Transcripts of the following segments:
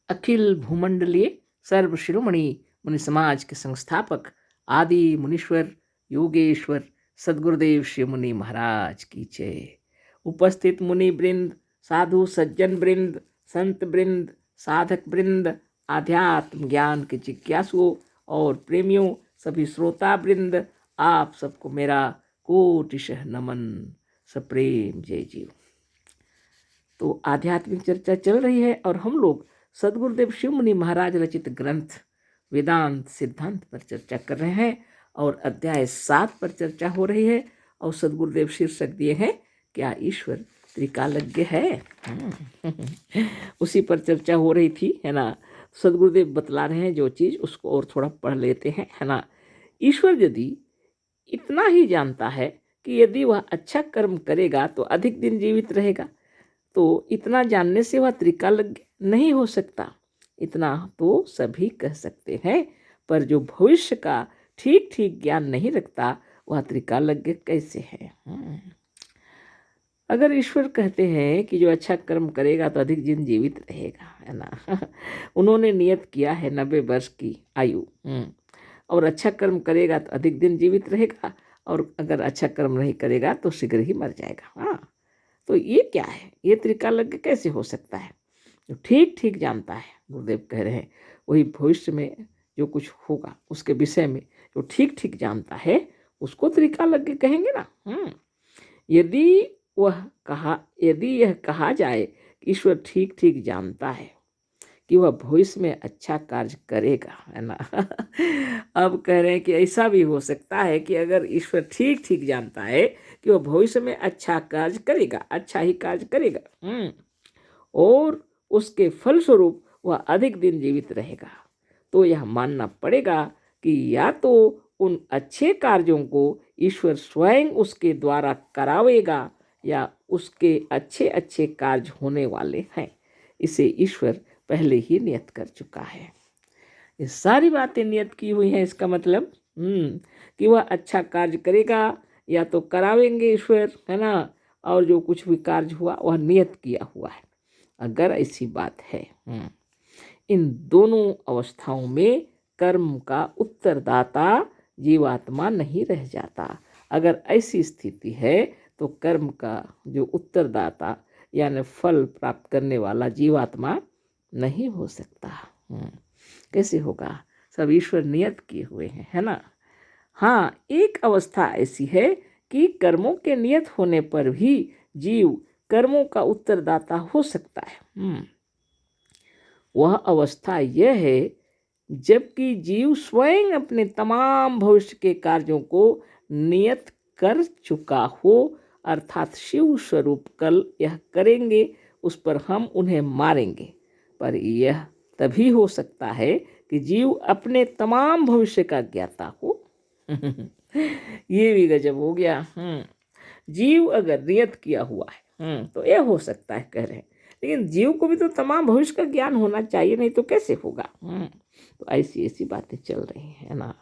अखिल भूमंडलीय सर्व शिरोमणि मुनि समाज के संस्थापक आदि मुनीश्वर योगेश्वर सदगुरुदेव श्री मुनि महाराज की जय। उपस्थित मुनि वृंद, साधु सज्जन वृंद, संत वृंद, साधक वृंद, आध्यात्म ज्ञान के जिज्ञासुओं और प्रेमियों, सभी श्रोता वृंद, आप सबको मेरा कोटिशः नमन, सप्रेम जय जीव। तो आध्यात्मिक चर्चा चल रही है और हम लोग सदगुरुदेव शिव मुनि महाराज रचित ग्रंथ वेदांत सिद्धांत पर चर्चा कर रहे हैं और अध्याय 7 पर चर्चा हो रही है और सदगुरुदेव शीर्षक दिए हैं, क्या ईश्वर त्रिकालज्ञ है। उसी पर चर्चा हो रही थी, है ना। सदगुरुदेव बतला रहे हैं जो चीज़, उसको और थोड़ा पढ़ लेते हैं, है ना। ईश्वर यदि इतना ही जानता है कि यदि वह अच्छा कर्म करेगा तो अधिक दिन जीवित रहेगा, तो इतना जानने से वह त्रिकालज्ञ नहीं हो सकता। इतना तो सभी कह सकते हैं, पर जो भविष्य का ठीक ठीक ज्ञान नहीं रखता वह त्रिकालज्ञ कैसे है। अगर ईश्वर कहते हैं कि जो अच्छा कर्म करेगा तो अधिक दिन जीवित रहेगा, है ना। उन्होंने नियत किया है 90 वर्ष की आयु, और अच्छा कर्म करेगा तो अधिक दिन जीवित रहेगा, और अगर अच्छा कर्म नहीं करेगा तो शीघ्र ही मर जाएगा। हाँ, तो ये क्या है, ये त्रिकालज्ञ कैसे हो सकता है। जो ठीक ठीक जानता है, गुरुदेव कह रहे हैं, वही भविष्य में जो कुछ होगा उसके विषय में जो ठीक ठीक जानता है उसको त्रिकालज्ञ कहेंगे ना। यदि यह कहा जाए कि ईश्वर ठीक ठीक जानता है कि वह भविष्य में अच्छा कार्य करेगा, है ना। अब कह रहे हैं कि ऐसा भी हो सकता है कि अगर ईश्वर ठीक ठीक जानता है कि वह भविष्य में अच्छा कार्य करेगा, अच्छा ही कार्य करेगा, और उसके फलस्वरूप वह अधिक दिन जीवित रहेगा, तो यह मानना पड़ेगा कि या तो उन अच्छे कार्यों को ईश्वर स्वयं उसके द्वारा करावेगा या उसके अच्छे अच्छे कार्य होने वाले हैं। इसे ईश्वर पहले ही नियत कर चुका है। ये सारी बातें नियत की हुई हैं। इसका मतलब कि वह अच्छा कार्य करेगा या तो करावेंगे ईश्वर, है ना, और जो कुछ भी कार्य हुआ वह नियत किया हुआ है। अगर ऐसी बात है, इन दोनों अवस्थाओं में कर्म का उत्तरदाता जीवात्मा नहीं रह जाता। अगर ऐसी स्थिति है तो कर्म का जो उत्तरदाता यानी फल प्राप्त करने वाला जीवात्मा नहीं हो सकता। कैसे होगा, सब ईश्वर नियत किए हुए हैं, है ना। हाँ, एक अवस्था ऐसी है कि कर्मों के नियत होने पर भी जीव कर्मों का उत्तरदाता हो सकता है। वह अवस्था यह है जबकि जीव स्वयं अपने तमाम भविष्य के कार्यों को नियत कर चुका हो, अर्थात शिव स्वरूप कल यह करेंगे, उस पर हम उन्हें मारेंगे। पर यह तभी हो सकता है कि जीव अपने तमाम भविष्य का ज्ञाता हो। ये भी गजब हो गया। जीव अगर नियत किया हुआ है तो यह हो सकता है, कह रहे हैं, लेकिन जीव को भी तो तमाम भविष्य का ज्ञान होना चाहिए, नहीं तो कैसे होगा। तो ऐसी ऐसी बातें चल रही है ना।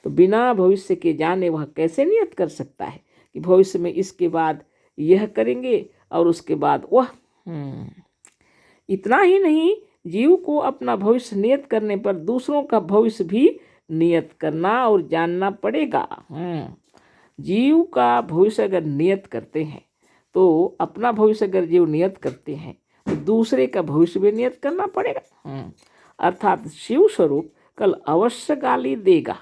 तो बिना भविष्य के जाने वह कैसे नियत कर सकता है कि भविष्य में इसके बाद यह करेंगे और उसके बाद वह। इतना ही नहीं, जीव को अपना भविष्य नियत करने पर दूसरों का भविष्य भी नियत करना और जानना पड़ेगा। जीव का भविष्य अगर नियत करते हैं तो अपना भविष्य अगर जीव नियत करते हैं तो दूसरे का भविष्य भी नियत करना पड़ेगा। अर्थात शिव स्वरूप कल अवश्य गाली देगा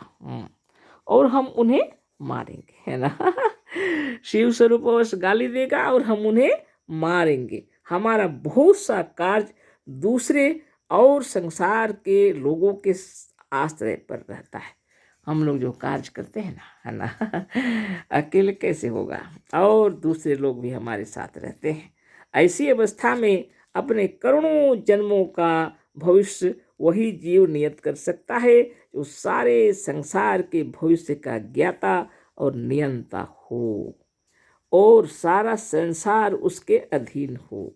और हम उन्हें मारेंगे, है ना। शिव स्वरूप अवश्य गाली देगा और हम उन्हें मारेंगे। हमारा बहुत सा कार्य दूसरे और संसार के लोगों के आश्रय पर रहता है। हम लोग जो कार्य करते हैं ना, है ना, अकेले कैसे होगा, और दूसरे लोग भी हमारे साथ रहते हैं। ऐसी अवस्था में अपने करोड़ों जन्मों का भविष्य वही जीव नियत कर सकता है जो सारे संसार के भविष्य का ज्ञाता और नियंता हो और सारा संसार उसके अधीन हो।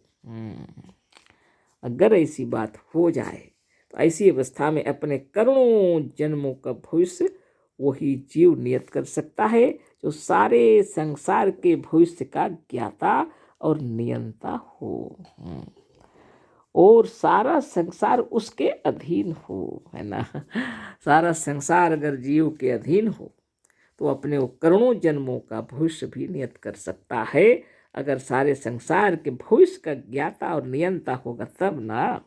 अगर ऐसी बात हो जाए तो ऐसी अवस्था में अपने करोड़ों जन्मों का भविष्य वही जीव नियत कर सकता है जो सारे संसार के भविष्य का ज्ञाता और नियंता हो। और सारा संसार उसके अधीन हो, है ना। सारा संसार अगर जीव के अधीन हो तो अपने वो करोड़ों जन्मों का भविष्य भी नियत कर सकता है। अगर सारे संसार के भविष्य का ज्ञाता और नियंता होगा तब ना।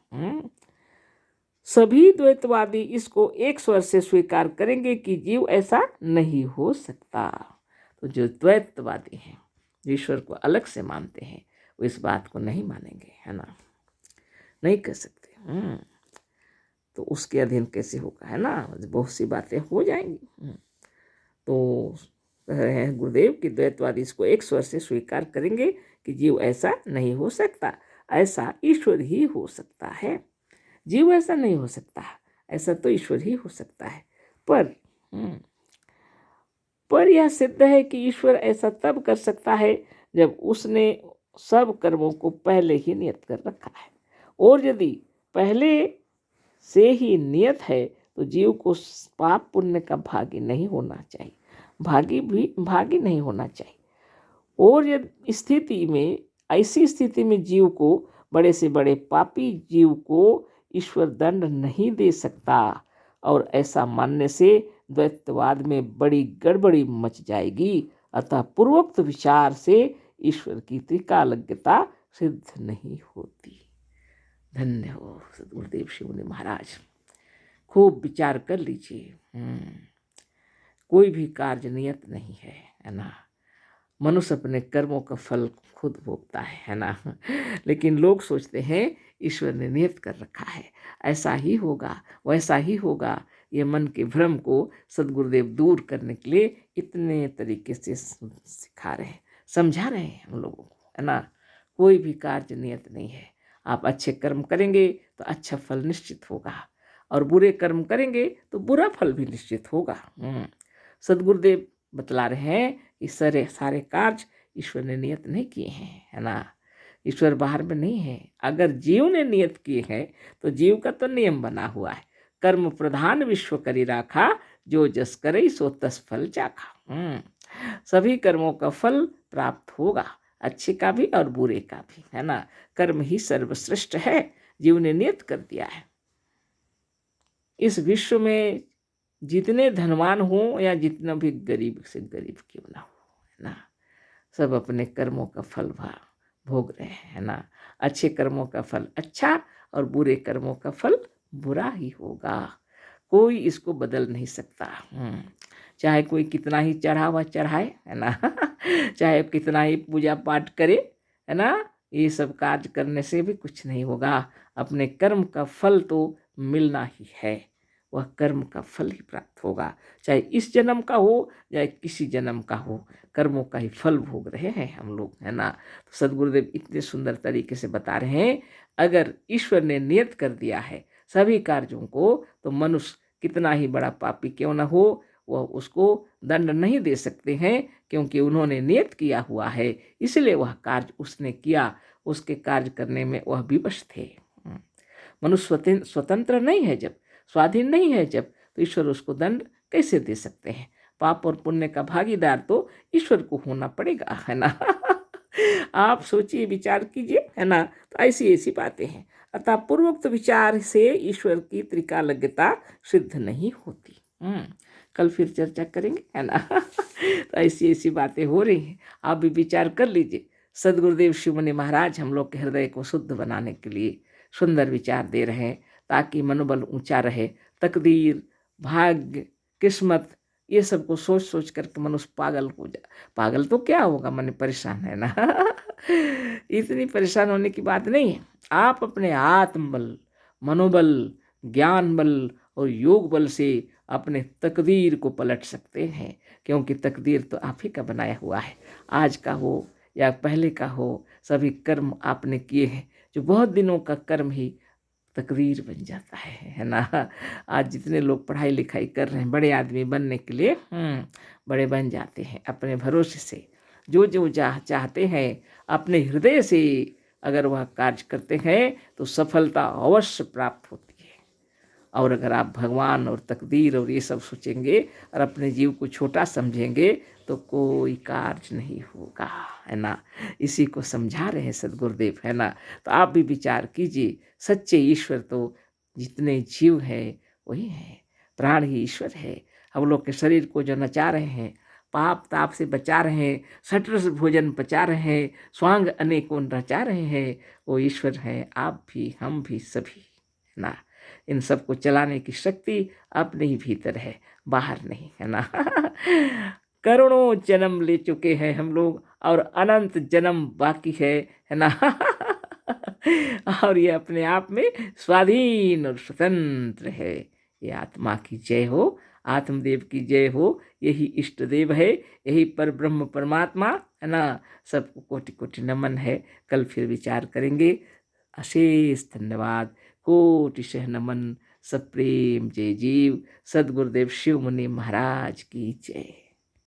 सभी द्वैतवादी इसको एक स्वर से स्वीकार करेंगे कि जीव ऐसा नहीं हो सकता। तो जो द्वैतवादी हैं, जो ईश्वर को अलग से मानते हैं, वो इस बात को नहीं मानेंगे, है ना, नहीं कर सकते। तो उसके अधीन कैसे होगा, है ना, बहुत सी बातें हो जाएंगी। तो कह रहे हैं गुरुदेव कि द्वैतवादी इसको एक स्वर से स्वीकार करेंगे कि जीव ऐसा नहीं हो सकता, ऐसा ईश्वर ही हो सकता है। जीव ऐसा नहीं हो सकता, ऐसा तो ईश्वर ही हो सकता है। पर यह सिद्ध है कि ईश्वर ऐसा तब कर सकता है जब उसने सब कर्मों को पहले ही नियत कर रखा है। और यदि पहले से ही नियत है तो जीव को पाप पुण्य का भागी नहीं होना चाहिए, भागी नहीं होना चाहिए। और यदि ऐसी स्थिति में जीव को, बड़े से बड़े पापी जीव को ईश्वर दंड नहीं दे सकता। और ऐसा मानने से द्वैतवाद में बड़ी गड़बड़ी मच जाएगी। अतः पूर्वोक्त विचार से ईश्वर की त्रिकालज्ञता सिद्ध नहीं होती। धन्य हो सद्गुरुदेव शिव मुनि महाराज। खूब विचार कर लीजिए। कोई भी कार्य नियत नहीं है ना। मनुष्य अपने कर्मों का फल खुद भोगता है ना। लेकिन लोग सोचते हैं ईश्वर ने नियत कर रखा है, ऐसा ही होगा, वैसा ही होगा। ये मन के भ्रम को सद्गुरुदेव दूर करने के लिए इतने तरीके से सिखा रहे हैं, समझा रहे हैं हम लोगों को, है ना। कोई भी कार्य नियत नहीं है। आप अच्छे कर्म करेंगे तो अच्छा फल निश्चित होगा, और बुरे कर्म करेंगे तो बुरा फल भी निश्चित होगा। सद्गुरुदेव बतला रहे हैं कि सारे कार्य ईश्वर ने नियत नहीं किए हैं, है ना। ईश्वर बाहर में नहीं है। अगर जीव ने नियत किए हैं तो जीव का तो नियम बना हुआ है, कर्म प्रधान विश्व करी राखा, जो जस करे सो तस फल चाखा। सभी कर्मों का फल प्राप्त होगा, अच्छे का भी और बुरे का भी, है ना। कर्म ही सर्वश्रेष्ठ है, जीव ने नियत कर दिया है। इस विश्व में जितने धनवान हो या जितना भी गरीब से गरीब क्यों ना हो, है ना, सब अपने कर्मों का फल भोग रहे हैं, है ना। अच्छे कर्मों का फल अच्छा और बुरे कर्मों का फल बुरा ही होगा। कोई इसको बदल नहीं सकता। चाहे कोई कितना ही चढ़ावा चढ़ाए, है ना, चाहे कितना ही पूजा पाठ करे, है ना, ये सब कार्य करने से भी कुछ नहीं होगा। अपने कर्म का फल तो मिलना ही है, वह कर्म का फल ही प्राप्त होगा, चाहे इस जन्म का हो या किसी जन्म का हो। कर्मों का ही फल भोग रहे हैं हम लोग, है ना। तो सद्गुरुदेव इतने सुंदर तरीके से बता रहे हैं, अगर ईश्वर ने नियत कर दिया है सभी कार्यों को, तो मनुष्य कितना ही बड़ा पापी क्यों न हो, वह उसको दंड नहीं दे सकते हैं, क्योंकि उन्होंने नियत किया हुआ है। इसलिए वह कार्य उसने किया, उसके कार्य करने में वह विवश थे। मनुष्य स्वतंत्र नहीं है, जब स्वाधीन नहीं है, जब तो ईश्वर उसको दंड कैसे दे सकते हैं। पाप और पुण्य का भागीदार तो ईश्वर को होना पड़ेगा, है ना। आप सोचिए, विचार कीजिए, है ना। तो ऐसी ऐसी बातें हैं। अतः पूर्वोक्त विचार से ईश्वर की त्रिकालज्ञता सिद्ध नहीं होती। कल फिर चर्चा करेंगे, है ना। तो ऐसी ऐसी बातें हो रही हैं, आप भी विचार कर लीजिए। सद्गुरुदेव शिव मुनि महाराज हम लोग के हृदय को शुद्ध बनाने के लिए सुंदर विचार दे रहे हैं, ताकि मनोबल ऊंचा रहे। तकदीर, भाग्य, किस्मत, ये सब को सोच सोच करके मनुष्य पागल हो जाए। पागल तो क्या होगा, मन परेशान, है ना। इतनी परेशान होने की बात नहीं है। आप अपने आत्मबल, मनोबल, ज्ञान बल और योग बल से अपने तकदीर को पलट सकते हैं, क्योंकि तकदीर तो आप ही का बनाया हुआ है। आज का हो या पहले का हो, सभी कर्म आपने किए हैं। जो बहुत दिनों का कर्म ही तकदीर बन जाता है ना। आज जितने लोग पढ़ाई लिखाई कर रहे हैं, बड़े आदमी बनने के लिए बड़े बन जाते हैं अपने भरोसे से। जो जो चाहते हैं अपने हृदय से अगर वह कार्य करते हैं तो सफलता अवश्य प्राप्त होती है। और अगर आप भगवान और तकदीर और ये सब सोचेंगे और अपने जीव को छोटा समझेंगे तो कोई कार्य नहीं होगा, है ना। इसी को समझा रहे हैं सदगुरुदेव, है ना। तो आप भी विचार कीजिए, सच्चे ईश्वर तो जितने जीव है वही है, प्राण ही ईश्वर है। हम लोग के शरीर को जो नचा रहे हैं, पाप ताप से बचा रहे हैं, सटरस भोजन पचा रहे हैं, स्वांग अनेकों रचा रहे हैं, वो ईश्वर है। आप भी, हम भी, सभी, है ना। इन सबको चलाने की शक्ति अपने ही भीतर है, बाहर नहीं, है ना। करोड़ों जन्म ले चुके हैं हम लोग और अनंत जन्म बाकी है ना। और ये अपने आप में स्वाधीन और स्वतंत्र है। ये आत्मा की जय हो, आत्मदेव की जय हो। यही इष्ट देव है, यही पर ब्रह्म परमात्मा, है ना। सबको कोटि कोटि नमन है। कल फिर विचार करेंगे। अशेष धन्यवाद, कोटिशः नमन। सप्रेम जय जीव। सदगुरुदेव शिव मुनि महाराज की जय।